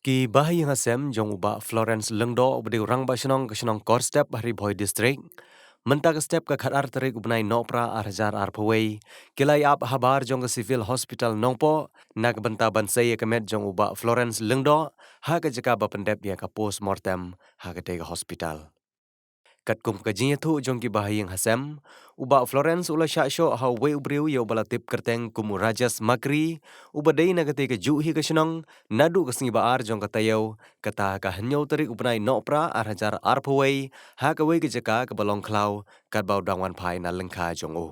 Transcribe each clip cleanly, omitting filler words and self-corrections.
Ki bahi ngasem jong uba Florence Lengdo ubdi Rangbah Shnong ke Shnong Korstep hari Boy District. Menta ke step ke khatar terik ubnai nopra arjar arpawei. Kilai ap habar jong ke civil hospital nongpo. Nak benta bansai ke met jong uba Florence Lengdo. Ha ke jeka bapendep ya ke post mortem ha ke tega hospital. Kat kum ke jinya thu jong ki bahi hasem. Uba Florence ula Shah ha we ubriu ya ubala tip kerteng kumu Rajesh makri. Uba dei na ke juhi ke Shnong. Nadu ke singi baar jong kata yau. Kata ka hanyau terik ubnai nopra arhajar arpawei. Ha ke we ke jeka ke balong klau. Kat bau dangwan pai na lengka jong u.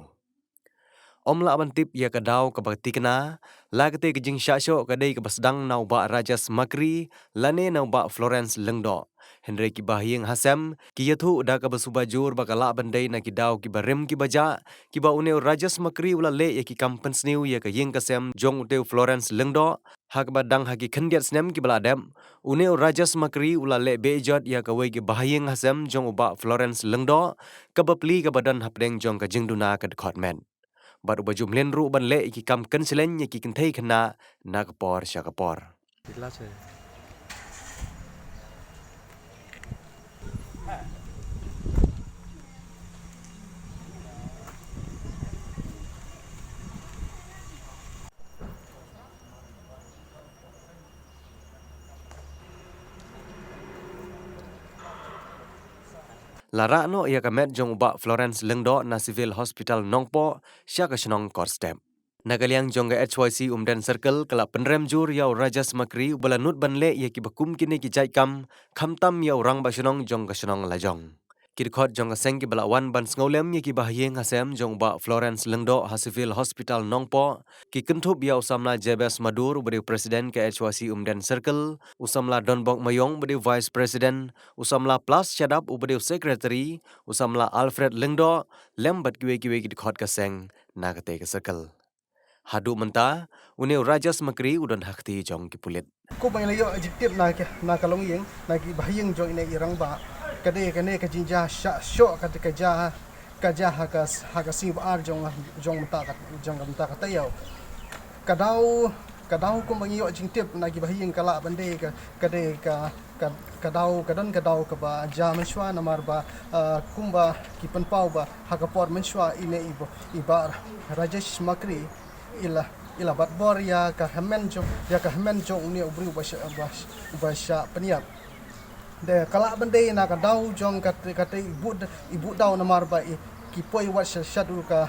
Om la bantip ya kadau ke bakti kena. La kete ke jing syasyo kadai ke basdang nau ba Rajesh makri. Lane nau ba Florence Lengdo. Henry ki bahiyeng hasem. Ki yathu udah ke basubajur bakala bandai na ki dau ki barim ki baja. Ki ba uneu Rajesh makri ula le ya ki kampens new ya ke yeng kasem jong uteu Florence Lengdo. Hak badang haki kendiat snem ki baladem. Uneu Rajesh makri ula le bejot ya ke we ki bahiyeng hasem jong uba Florence Lengdo. Kabapli ke badan hapdeng jong ke jingduna ke department. Baru baju melenru ban le iki kam kenselen ya ki kentai kena nak por syakapor. Lara no ia kamet jong uba Florence Lengdo na civil hospital nongpo Shah ke Shnong Korstep. Nagaliang jong ke HYC umdan circle kala penrem jur yau Rajesh makri ubala nut ban le ia ki bakum kini ki jai kam khamtam yau Rangbah Shnong jong ke Shnong lajong. Kirkhot jong ke seng ki bala wan ban sngaulem ia ki bahiyeng hasem jong uba Florence Lengdo ha civil hospital nongpo ki kentup yau samla Jebes Madur ubadi presiden ke HYC umdan circle usamla Donbok Mayong ubadi vice president usamla plus shadap ubadi secretary usamla Alfred Lengdo lembat kiwe ki dikhot ke seng nagate ke circle. Hadu menta uneu Rajesh makri udon hakti jong ki Pulit. Ko bang layo adjektif na kalong yeng na ki bahiyeng jong ina Rangbah kade ka jinja sho kaja haka sing bar jong menta ka tayo kadau ko bang yo adjektif na ki bahiyeng kala bande kade kadau ka ba ja menshwa namar ba kumba ki penpau ba haka por menshwa ine iba Rajesh makri ila bat bor ya ka hamen jong ni ubri basha Pyniap de kala bende na ka dau jong kate ibu dau na mar ba ki poi wat shadu ka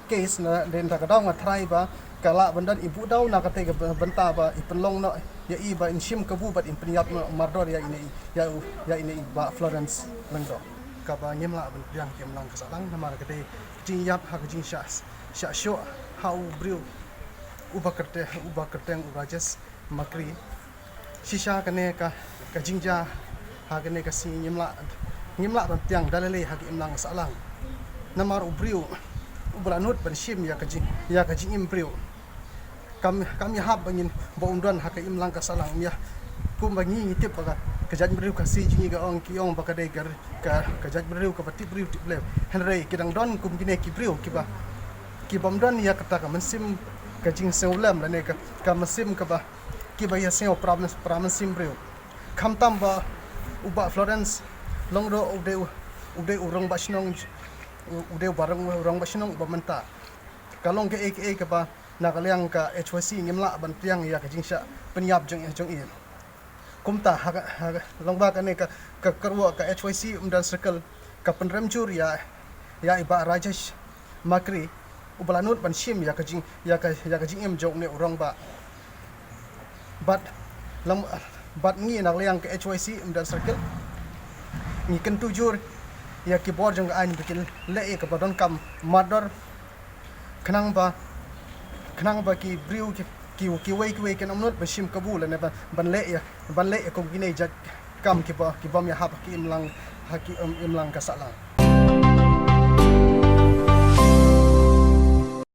case na den ta ka dau ngatrai ba kala bendan ibu dau na kate ka benta ba ipenlong no ya iba in shim kabu bat in Pyniap mardor ya ini ba Florence Lengdo ka ba nyemla ben yang kemlang ka salang na mar kate jingyap ha ka jing sho how brew uba kerteng Rajesh makri shisha kane ka jingja ha kane ka si nyemla ban tiang dalale ha ki imlang salang namar ubriu ubranut ban shim ya ka jing imbriu kami hab bangin ba undran ha ka imlang ka salang ya kum bangi tip ka jaj briu ka si jingi ga ong ki ong ba ka de gar ka jaj briu ka pati briu tip le henry kidang don kum kine ki briu ki ba ki bomdan ya kata ka mensim ka jing seulam la ne ka mesim ka ba ki ba ya seo problem sim breu khamtam ba uba Florence Lengdo ude urang ba Shnong ude barang urang ba Shnong ba menta kalong ke ka ba na kalyang ka HYC ngimla ban tiang ya ka jing sha Pyniap jong in kumta ha longba ka ne ka karwa ka HYC umdan circle ka penrem jur ya iba Rajesh makri ubalanut ban shim ya ka jing em jong ne urang ba but ngi nak liang ke HYC umdan circle ni ken tujur ya ki bor jong an bikin le ka badon kam mador khnang ba ki briu ki wei ken amnot ba shim kabul ne ban le ko gine jak kam ki bom ya hab ki imlang ka salang